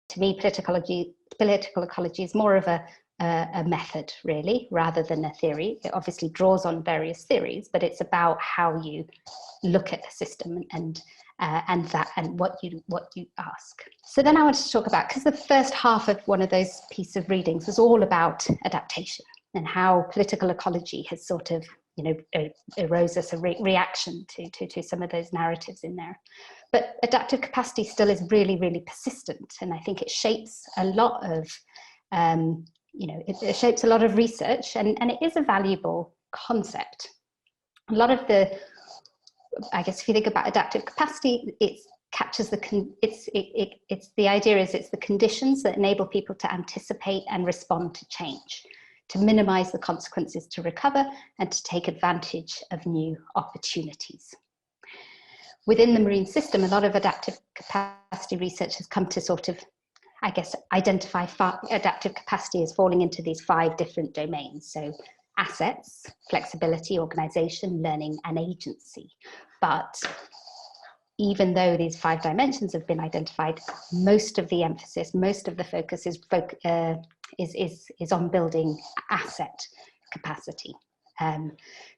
to me, political ecology is more of a method, really, rather than a theory. It obviously draws on various theories, but it's about how you look at the system and what you ask. So then I wanted to talk about, because the first half of one of those pieces of readings was all about adaptation and how political ecology has sort of, arose as a reaction to some of those narratives in there. But adaptive capacity still is really, really persistent, and I think it shapes a lot of, it shapes a lot of research, and it is a valuable concept. A lot of the, I guess, if you think about adaptive capacity, it captures it's the idea is it's the conditions that enable people to anticipate and respond to change, to minimize the consequences, to recover, and to take advantage of new opportunities. Within the marine system, a lot of adaptive capacity research has come to sort of, I guess, identify adaptive capacity as falling into these 5 different domains. So assets, flexibility, organization, learning, and agency. But even though these 5 dimensions have been identified, most of the emphasis, most of the focus is on building asset capacity.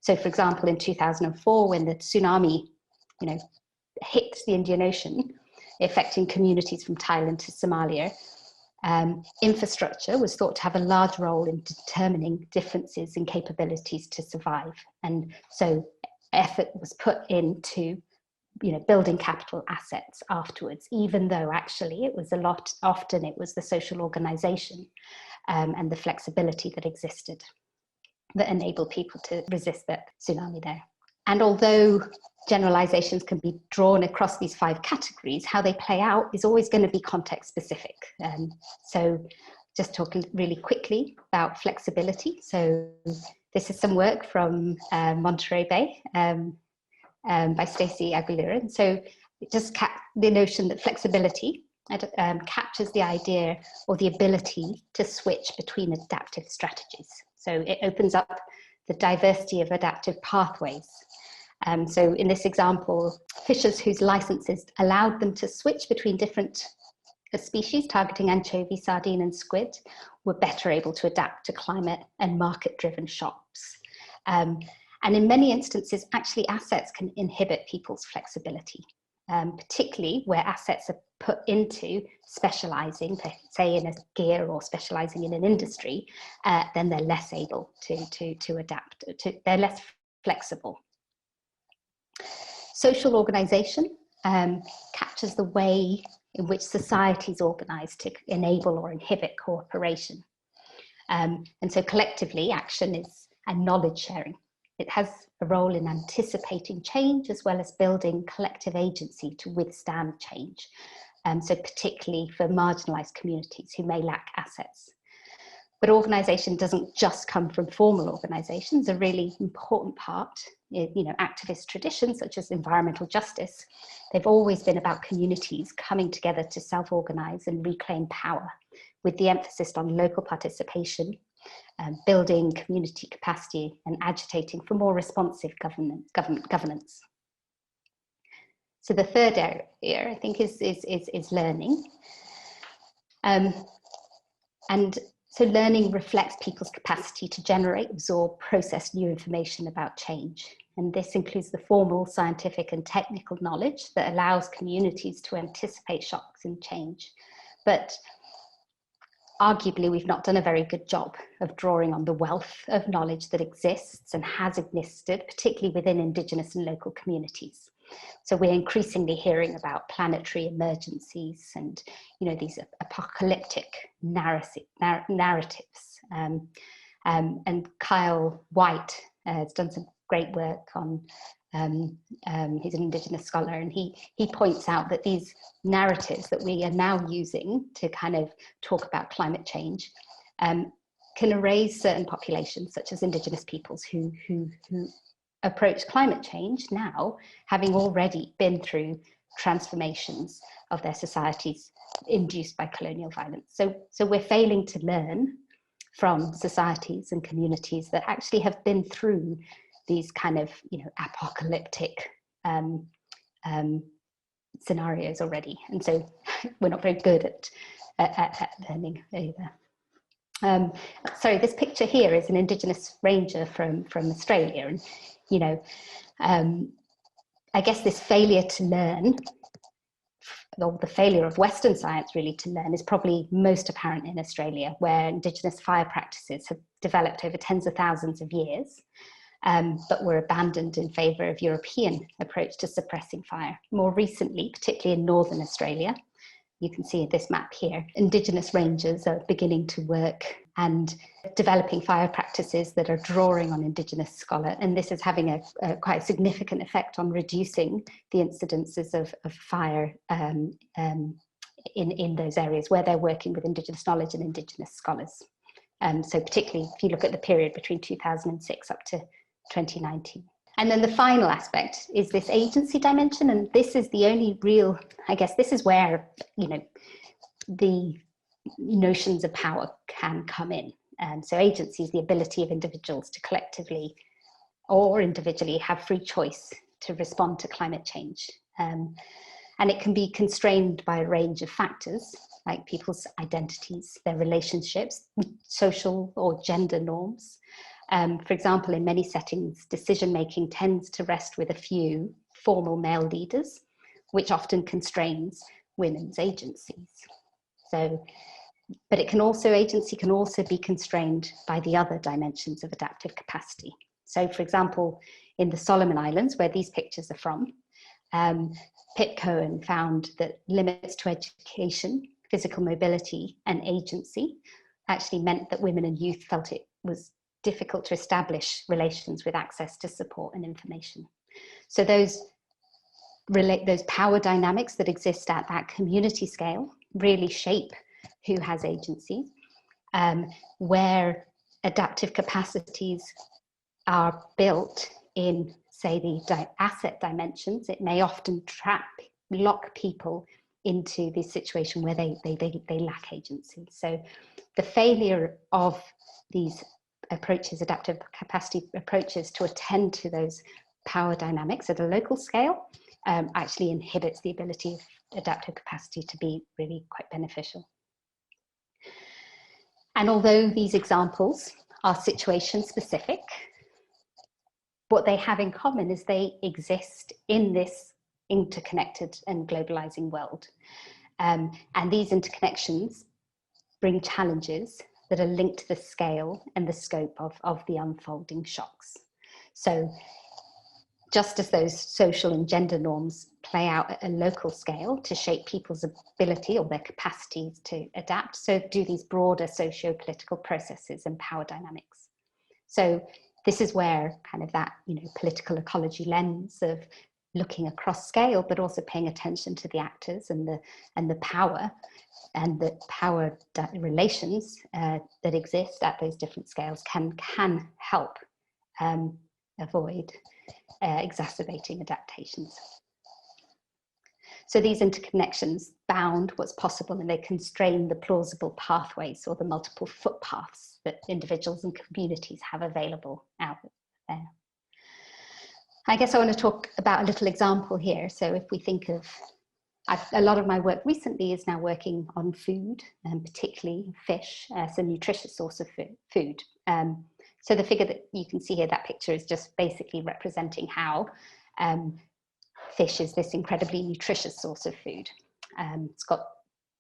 So for example, in 2004, when the tsunami, hit the Indian Ocean, affecting communities from Thailand to Somalia, infrastructure was thought to have a large role in determining differences in capabilities to survive. And so effort was put into, building capital assets afterwards, even though actually often it was the social organization and the flexibility that existed that enabled people to resist that tsunami there. And although generalizations can be drawn across these 5 categories, how they play out is always going to be context specific. So just talking really quickly about flexibility. So this is some work from Monterey Bay by Stacey Aguilera. And so it just the notion that flexibility captures the idea or the ability to switch between adaptive strategies. So it opens up the diversity of adaptive pathways. So in this example, fishers whose licenses allowed them to switch between different species targeting anchovy, sardine, and squid were better able to adapt to climate and market-driven shocks. And in many instances, actually assets can inhibit people's flexibility, particularly where assets are put into specializing, say in a gear or specializing in an industry, then they're less able to adapt, they're less flexible. Social organization captures the way in which society is organized to enable or inhibit cooperation. And so collectively, action is knowledge sharing. It has a role in anticipating change as well as building collective agency to withstand change. So particularly for marginalized communities who may lack assets. But organisation doesn't just come from formal organisations. A really important part, activist traditions such as environmental justice, they've always been about communities coming together to self-organise and reclaim power, with the emphasis on local participation, building community capacity and agitating for more responsive governance. So the third area, I think, is learning. And so learning reflects people's capacity to generate, absorb, process new information about change. And this includes the formal, scientific and technical knowledge that allows communities to anticipate shocks and change. But arguably, we've not done a very good job of drawing on the wealth of knowledge that exists and has existed, particularly within Indigenous and local communities. So we're increasingly hearing about planetary emergencies and, these apocalyptic narratives. And Kyle White has done some great work on, he's an Indigenous scholar, and he points out that these narratives that we are now using to kind of talk about climate change can erase certain populations, such as Indigenous peoples who approach climate change now, having already been through transformations of their societies induced by colonial violence. So we're failing to learn from societies and communities that actually have been through these kind of, apocalyptic scenarios already. And so we're not very good at learning either. Sorry, this picture here is an Indigenous ranger from Australia, and you know, I guess this failure to learn, or the failure of Western science really to learn, is probably most apparent in Australia, where Indigenous fire practices have developed over tens of thousands of years, but were abandoned in favour of European approach to suppressing fire. More recently, particularly in Northern Australia, you can see this map here, Indigenous rangers are beginning to work and developing fire practices that are drawing on Indigenous scholar, and this is having a quite significant effect on reducing the incidences of fire in those areas where they're working with Indigenous knowledge and Indigenous scholars. So particularly if you look at the period between 2006 up to 2019. And then the final aspect is this agency dimension, and this is the only real, I guess this is where, you know, the notions of power can come in. So agency is the ability of individuals to collectively or individually have free choice to respond to climate change. And it can be constrained by a range of factors, like people's identities, their relationships, social or gender norms. For example, in many settings, decision-making tends to rest with a few formal male leaders, which often constrains women's agencies. So, but it can also, agency can also be constrained by the other dimensions of adaptive capacity. So, for example, in the Solomon Islands, where these pictures are from, Pip Cohen found that limits to education, physical mobility, and agency actually meant that women and youth felt it was difficult to establish relations with access to support and information. So those power dynamics that exist at that community scale really shape who has agency, where adaptive capacities are built in, say, the asset dimensions. It may often lock people into this situation where they lack agency. So the failure of these approaches, adaptive capacity approaches, to attend to those power dynamics at a local scale actually inhibits the ability of adaptive capacity to be really quite beneficial. And although these examples are situation specific, what they have in common is they exist in this interconnected and globalizing world. And these interconnections bring challenges that are linked to the scale and the scope of the unfolding shocks. So just as those social and gender norms play out at a local scale to shape people's ability or their capacities to adapt, so do these broader socio-political processes and power dynamics. So this is where kind of that, you know, political ecology lens of looking across scale, but also paying attention to the actors and the power and the power relations that exist at those different scales can help avoid exacerbating adaptations. So these interconnections bound what's possible, and they constrain the plausible pathways or the multiple footpaths that individuals and communities have available out there. I guess I want to talk about a little example here. So if we think of, a lot of my work recently is now working on food, and particularly fish as a nutritious source of food. So the figure that you can see here, that picture, is just basically representing how fish is this incredibly nutritious source of food. It's got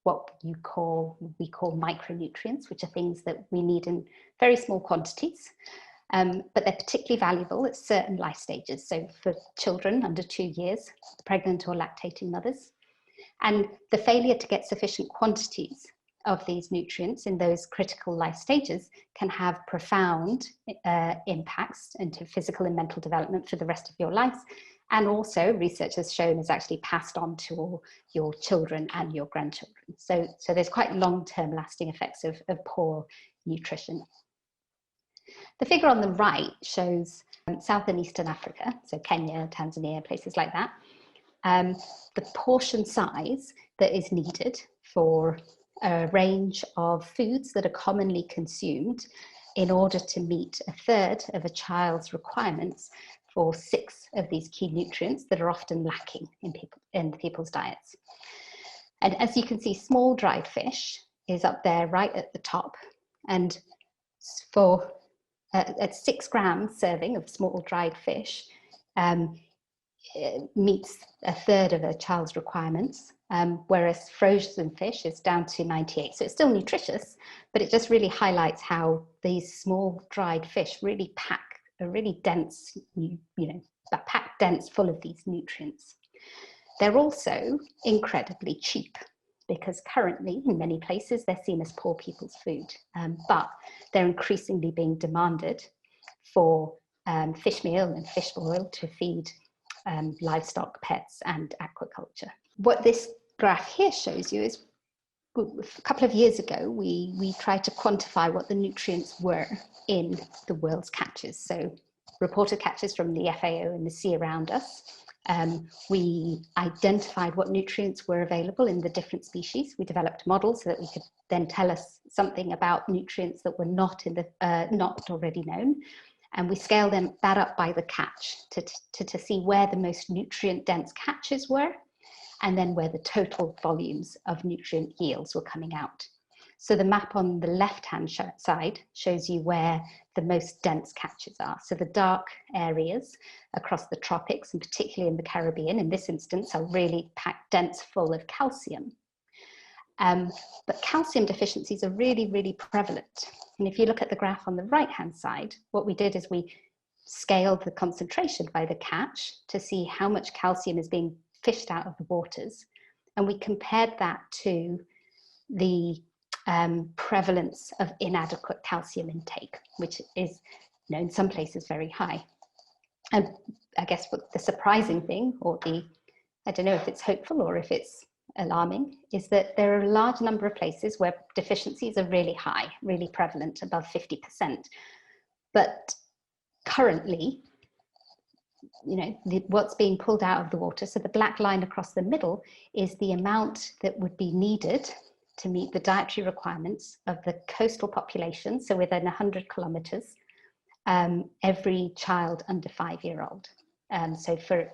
what we call micronutrients, which are things that we need in very small quantities. But they're particularly valuable at certain life stages. So for children under 2 years, pregnant or lactating mothers. And the failure to get sufficient quantities of these nutrients in those critical life stages can have profound impacts into physical and mental development for the rest of your life. And also, research has shown, is actually passed on to all your children and your grandchildren. So there's quite long-term lasting effects of poor nutrition. The figure on the right shows South and Eastern Africa, so Kenya, Tanzania, places like that. The portion size that is needed for a range of foods that are commonly consumed in order to meet a third of a child's requirements for 6 of these key nutrients that are often lacking in people's diets. And as you can see, small dried fish is up there right at the top. And for a 6 gram serving of small dried fish, it meets a third of a child's requirements, whereas frozen fish is down to 98. So it's still nutritious, but it just really highlights how these small dried fish really pack a really dense, packed dense full of these nutrients. They're also incredibly cheap, because currently in many places they're seen as poor people's food, but they're increasingly being demanded for fish meal and fish oil to feed livestock, pets and aquaculture. What this graph here shows you is, a couple of years ago we tried to quantify what the nutrients were in the world's catches, so reported catches from the FAO and the sea around us. We identified what nutrients were available in the different species. We developed models so that we could then tell us something about nutrients that were not in the not already known, and we scaled that up by the catch to see where the most nutrient dense catches were, and then where the total volumes of nutrient yields were coming out. So the map on the left-hand side shows you where the most dense catches are. So the dark areas across the tropics, and particularly in the Caribbean, in this instance, are really packed dense full of calcium. But calcium deficiencies are really, really prevalent. And if you look at the graph on the right-hand side, what we did is we scaled the concentration by the catch to see how much calcium is being fished out of the waters. And we compared that to the prevalence of inadequate calcium intake, which is, in some places very high. And I guess what the surprising thing, or I don't know if it's hopeful or if it's alarming, is that there are a large number of places where deficiencies are really high, really prevalent, above 50%. But currently, what's being pulled out of the water, so the black line across the middle is the amount that would be needed to meet the dietary requirements of the coastal population, so within 100 kilometers, every child under 5-year-old. So for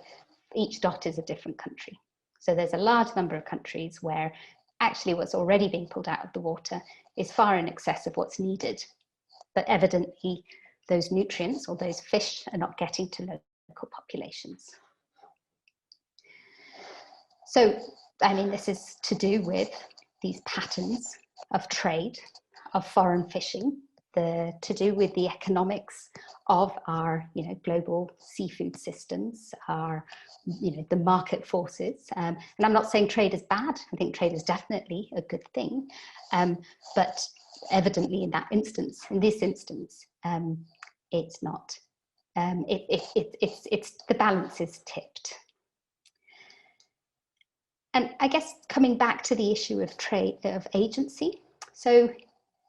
each dot is a different country. So there's a large number of countries where actually what's already being pulled out of the water is far in excess of what's needed. But evidently those nutrients or those fish are not getting to local populations. So, this is to do with these patterns of trade, of foreign fishing, to do with the economics of our global seafood systems, the market forces. And I'm not saying trade is bad. I think trade is definitely a good thing. But evidently in this instance, it's not. It's the balance is tipped. And I guess coming back to the issue of trade, of agency. So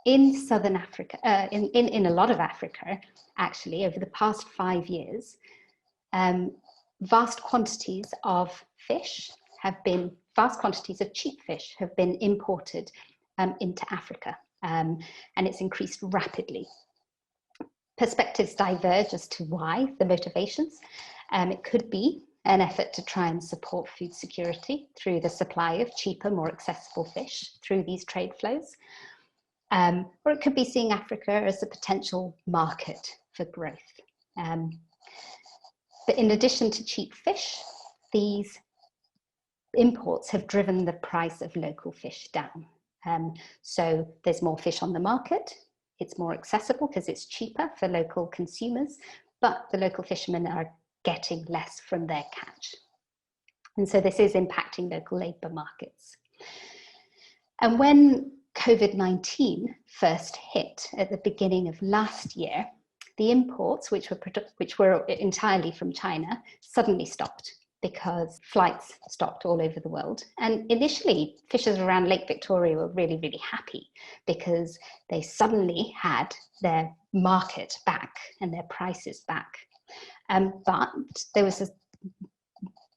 in Southern Africa, in a lot of Africa, actually, over the past 5 years, vast quantities of cheap fish have been imported into Africa, and it's increased rapidly. Perspectives diverge as to why, the motivations. It could be an effort to try and support food security through the supply of cheaper, more accessible fish through these trade flows. Or it could be seeing Africa as a potential market for growth. But in addition to cheap fish, these imports have driven the price of local fish down. So there's more fish on the market, it's more accessible because it's cheaper for local consumers, but the local fishermen are getting less from their catch. And so this is impacting local labour markets. And when COVID-19 first hit at the beginning of last year, the imports, which were entirely from China, suddenly stopped because flights stopped all over the world. And initially, fishers around Lake Victoria were really, really happy because they suddenly had their market back and their prices back. But there was a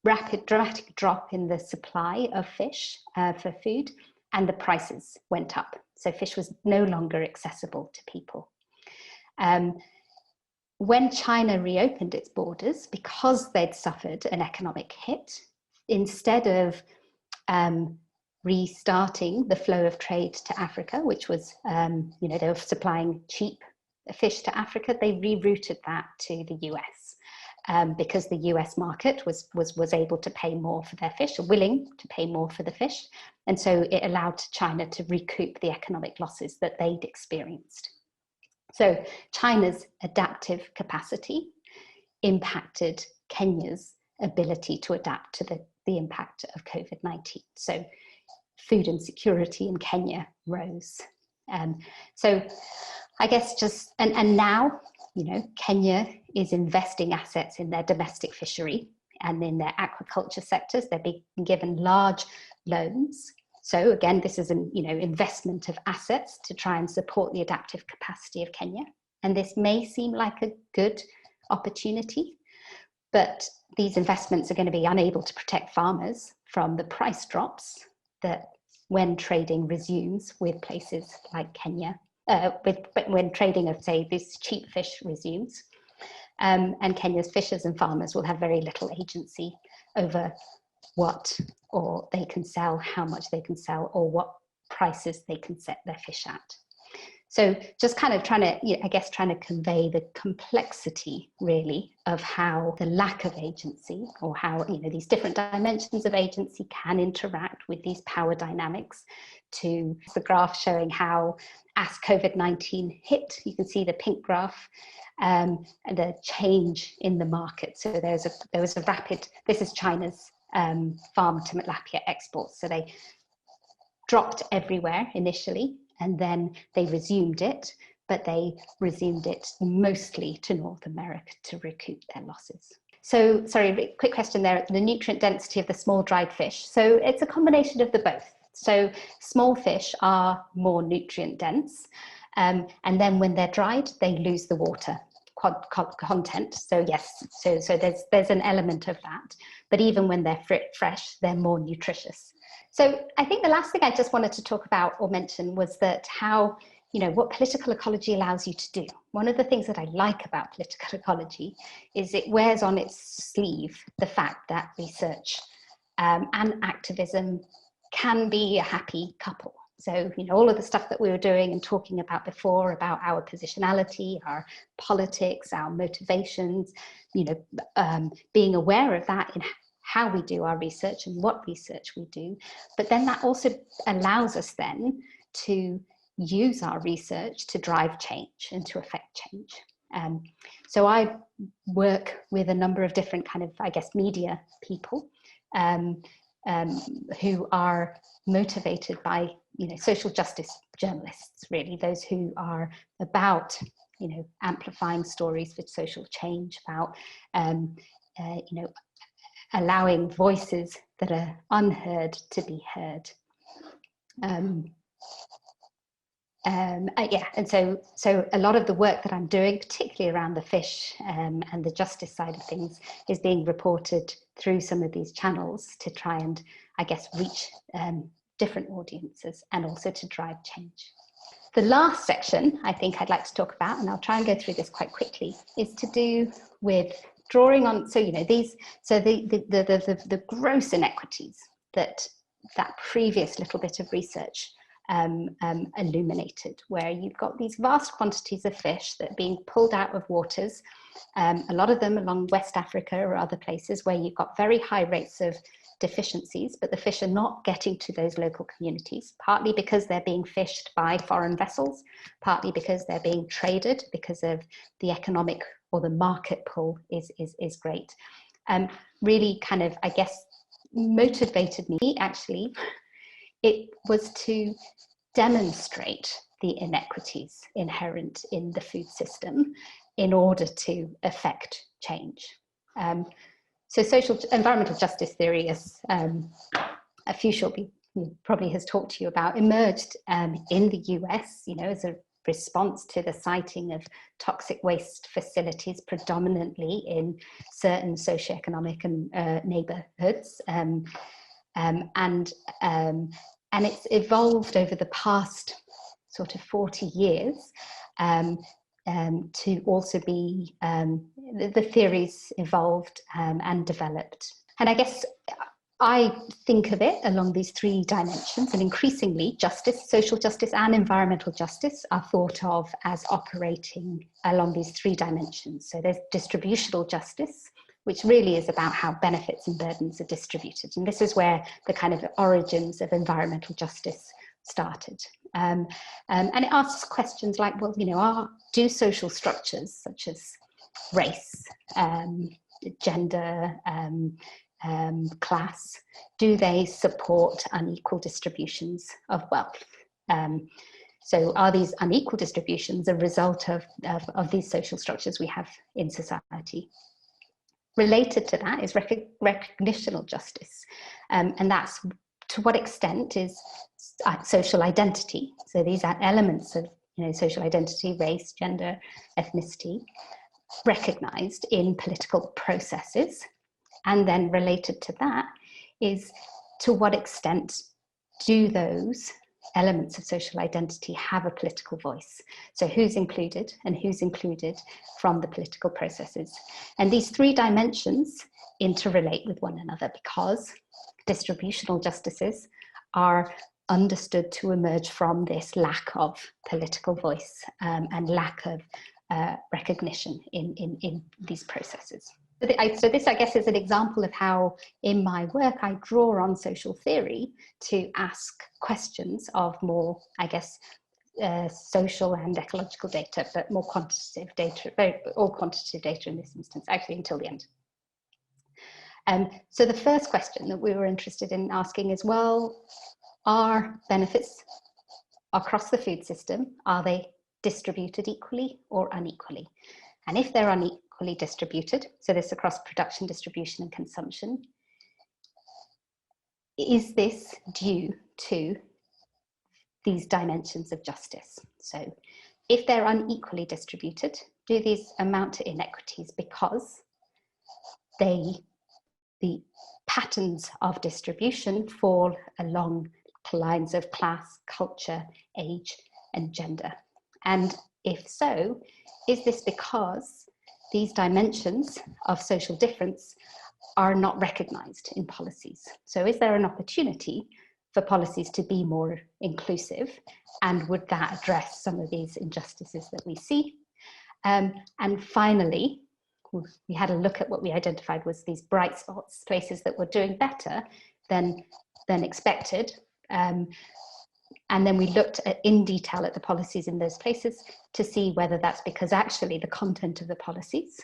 rapid, dramatic drop in the supply of fish for food, and the prices went up. So fish was no longer accessible to people. When China reopened its borders, because they'd suffered an economic hit, instead of restarting the flow of trade to Africa, which was, they were supplying cheap fish to Africa. They rerouted that to the US because the US market was able to pay more for their fish, or willing to pay more for the fish. And so it allowed China to recoup the economic losses that they'd experienced. So China's adaptive capacity impacted Kenya's ability to adapt to the impact of COVID-19. So food insecurity in Kenya rose. So I guess just, and now, Kenya is investing assets in their domestic fishery and in their aquaculture sectors. They're being given large loans. So again, this is an investment of assets to try and support the adaptive capacity of Kenya. And this may seem like a good opportunity, but these investments are going to be unable to protect farmers from the price drops that when trading resumes with places like Kenya, when trading of, say, this cheap fish resumes, and Kenya's fishers and farmers will have very little agency over what or they can sell, how much they can sell, or what prices they can set their fish at. So just kind of trying to convey the complexity, really, of how the lack of agency, or how these different dimensions of agency can interact with these power dynamics. To the graph showing how, as COVID-19 hit, you can see the pink graph, and the change in the market. So there was a rapid. This is China's farm to tilapia exports. So they dropped everywhere initially, and then they resumed it, but they resumed it mostly to North America to recoup their losses. So, sorry, quick question there, the nutrient density of the small dried fish. So it's a combination of the both. So small fish are more nutrient dense, and then when they're dried, they lose the water content. So yes, so there's an element of that. But even when they're fresh, they're more nutritious. So I think the last thing I just wanted to talk about or mention was that how, what political ecology allows you to do. One of the things that I like about political ecology is it wears on its sleeve the fact that research and activism can be a happy couple. So, all of the stuff that we were doing and talking about before, about our positionality, our politics, our motivations, being aware of that in how we do our research and what research we do. But then that also allows us then to use our research to drive change and to affect change. So I work with a number of different kind of, media people who are motivated by, social justice journalists, really, those who are about, amplifying stories for social change, about, allowing voices that are unheard to be heard. And so a lot of the work that I'm doing, particularly around the fish and the justice side of things, is being reported through some of these channels to try and, reach different audiences and also to drive change. The last section I think I'd like to talk about, and I'll try and go through this quite quickly, is to do with drawing on, the gross inequities that previous little bit of research illuminated, where you've got these vast quantities of fish that are being pulled out of waters, a lot of them along West Africa or other places where you've got very high rates of deficiencies, but the fish are not getting to those local communities, partly because they're being fished by foreign vessels, partly because they're being traded because of the economic or the market pull is great. Really kind of, motivated me, actually, it was to demonstrate the inequities inherent in the food system in order to affect change. So environmental justice theory, as Fushel probably has talked to you about, emerged in the US, as a response to the siting of toxic waste facilities, predominantly in certain socioeconomic and neighborhoods. And it's evolved over the past sort of 40 years to also be, the theories evolved and developed. And I think of it along these three dimensions, and increasingly justice, social justice and environmental justice are thought of as operating along these three dimensions. So there's distributional justice, which really is about how benefits and burdens are distributed. And this is where the kind of origins of environmental justice started. And it asks questions like, well, you know, do social structures such as race, gender, class, do they support unequal distributions of wealth? So are these unequal distributions a result of these social structures we have in society? Related to that is recognitional justice, and that's to what extent is social identity. So these are elements of, you know, social identity, race, gender, ethnicity, recognized in political processes. And then related to that is to what extent do those elements of social identity have a political voice? So who's included and who's included from the political processes? And these three dimensions interrelate with one another because distributional justices are understood to emerge from this lack of political voice and lack of recognition in these processes. So this, I guess, is an example of how in my work I draw on social theory to ask questions of more, I guess, social and ecological data, but more quantitative data, all quantitative data in this instance, actually until the end. So the first question that we were interested in asking is, well, are benefits across the food system, are they distributed equally or unequally? And if they're unequally distributed, so this across production, distribution and consumption, is this due to these dimensions of justice? So if they're unequally distributed, do these amount to inequities because the patterns of distribution fall along lines of class, culture, age and gender? And if so, is this because these dimensions of social difference are not recognized in policies? So is there an opportunity for policies to be more inclusive? And would that address some of these injustices that we see? And finally, we had a look at what we identified was these bright spots, places that were doing better than expected. And then we looked in detail at the policies in those places to see whether that's because actually the content of the policies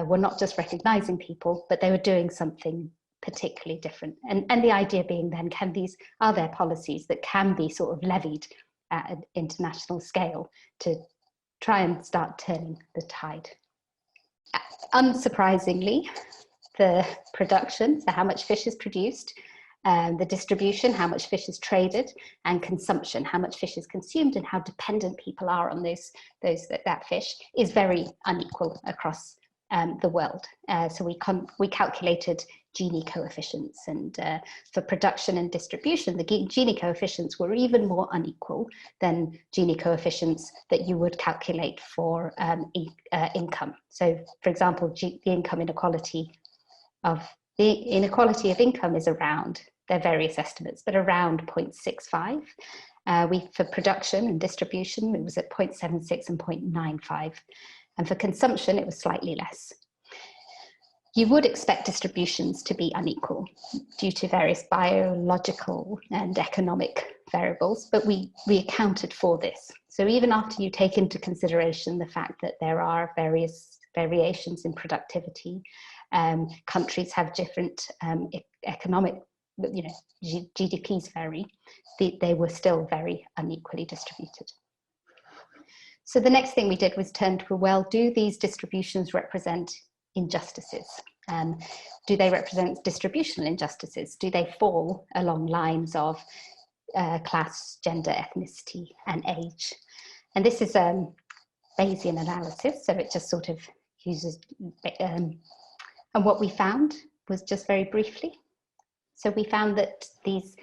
were not just recognizing people, but they were doing something particularly different. And the idea being then, are there policies that can be sort of levied at an international scale to try and start turning the tide? Unsurprisingly, the production, so how much fish is produced, the distribution, how much fish is traded, and consumption, how much fish is consumed and how dependent people are on that fish, is very unequal across the world. So we calculated Gini coefficients, and for production and distribution, the Gini coefficients were even more unequal than Gini coefficients that you would calculate for income. So, for example, the inequality of income is around, there are various estimates, but around 0.65. For production and distribution, it was at 0.76 and 0.95. And for consumption, it was slightly less. You would expect distributions to be unequal due to various biological and economic variables, but we accounted for this. So even after you take into consideration the fact that there are various variations in productivity, countries have different economic, GDPs vary, they were still very unequally distributed. So the next thing we did was turn to, well, do these distributions represent injustices? Do they represent distributional injustices? Do they fall along lines of class, gender, ethnicity, and age? And this is Bayesian analysis, so it just sort of uses, and what we found was, just very briefly, so we found that these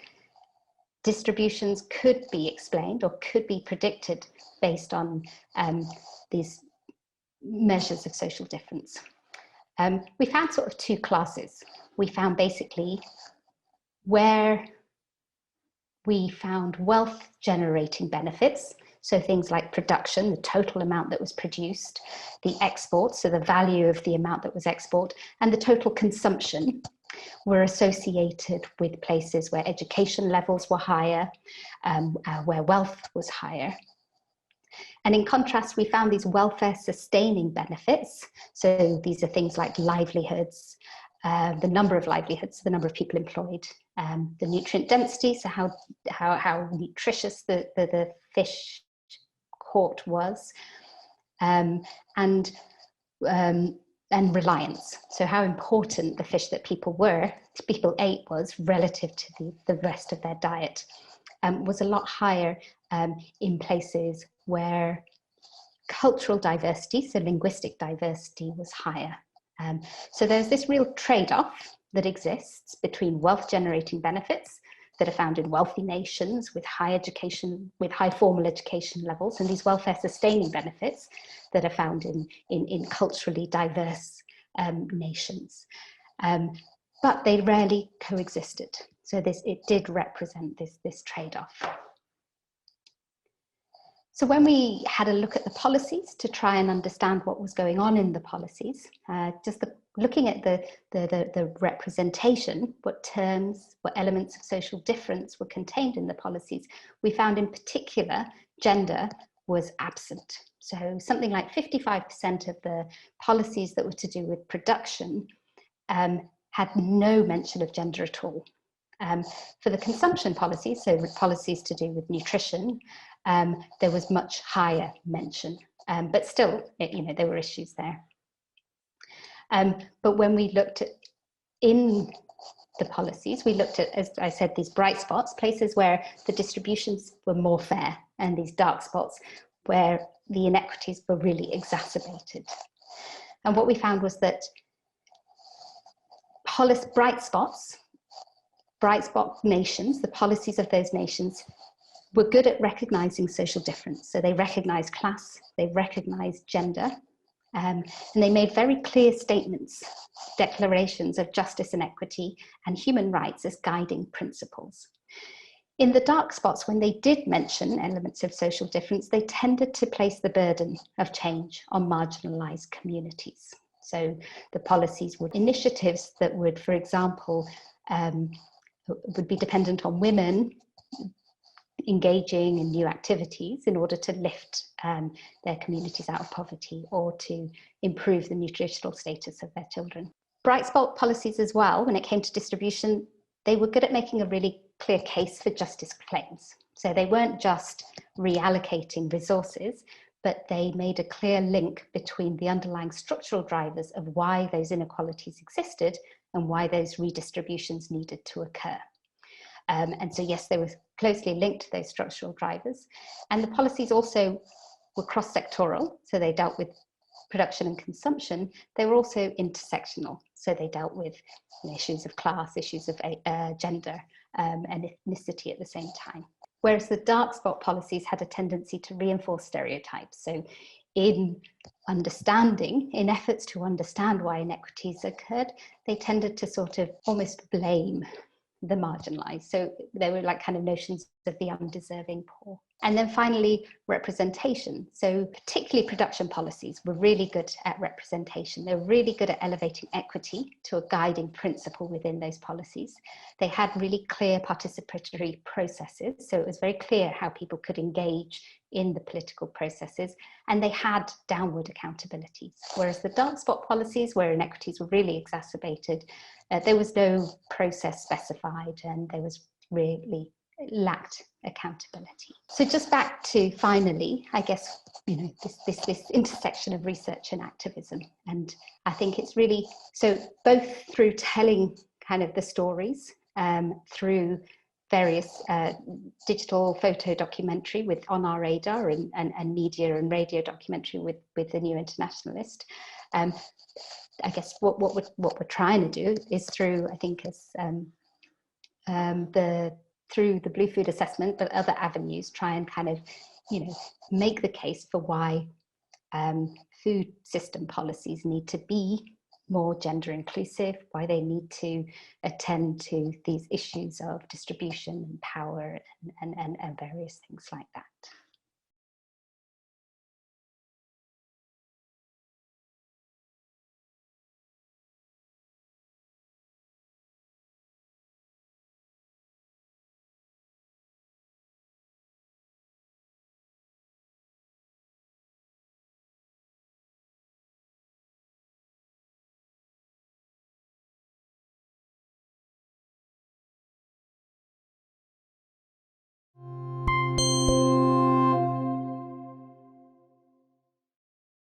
distributions could be explained or could be predicted based on these measures of social difference. We found sort of two classes. We found basically where we found wealth generating benefits, so things like production, the total amount that was produced, the export, so the value of the amount that was exported, and the total consumption were associated with places where education levels were higher, where wealth was higher. And in contrast, we found these welfare sustaining benefits. So these are things like livelihoods, the number of livelihoods, the number of people employed, the nutrient density, so how nutritious the fish caught was, and reliance. So how important the fish that people ate was relative to the rest of their diet, was a lot higher in places where cultural diversity, so linguistic diversity, was higher. So there's this real trade-off that exists between wealth generating benefits that are found in wealthy nations with high education, with high formal education levels, and these welfare sustaining benefits that are found in culturally diverse nations. But they rarely coexisted. So it did represent this trade-off. So when we had a look at the policies to try and understand what was going on in the policies, looking at the representation, what terms, what elements of social difference were contained in the policies, we found in particular gender was absent. So something like 55% of the policies that were to do with production had no mention of gender at all. For the consumption policies, so with policies to do with nutrition, there was much higher mention, but still, there were issues there. But when we looked at in the policies, we looked at, as I said, these bright spots, places where the distributions were more fair, and these dark spots where the inequities were really exacerbated. And what we found was that bright spot nations, the policies of those nations, were good at recognizing social difference. So they recognized class, they recognized gender, and they made very clear statements, declarations of justice and equity and human rights as guiding principles. In the dark spots, when they did mention elements of social difference, they tended to place the burden of change on marginalized communities. So the policies were initiatives that would, for example, would be dependent on women engaging in new activities in order to lift their communities out of poverty or to improve the nutritional status of their children. Bright spot policies as well, when it came to distribution, they were good at making a really clear case for justice claims. So they weren't just reallocating resources, but they made a clear link between the underlying structural drivers of why those inequalities existed and why those redistributions needed to occur. And so, yes, they were closely linked to those structural drivers. And the policies also were cross-sectoral, so they dealt with production and consumption. They were also intersectional, so they dealt with issues of class, issues of gender and ethnicity at the same time. Whereas the dark spot policies had a tendency to reinforce stereotypes. So in efforts to understand why inequities occurred, they tended to sort of almost blame the marginalized. So they were like kind of notions of the undeserving poor. And then finally, representation. So particularly production policies were really good at representation. They were really good at elevating equity to a guiding principle within those policies. They had really clear participatory processes. So it was very clear how people could engage in the political processes, and they had downward accountabilities. Whereas the dark spot policies, where inequities were really exacerbated, there was no process specified, and there was really lacked accountability. So just back to finally, I guess, this intersection of research and activism. And I think it's really, so both through telling kind of the stories, through various digital photo documentary with On Our Radar and media and radio documentary with the New Internationalist. I guess what we're trying to do is through, I think, as through the Blue Food Assessment, but other avenues, try and kind of, make the case for why food system policies need to be more gender inclusive, why they need to attend to these issues of distribution and power and various things like that.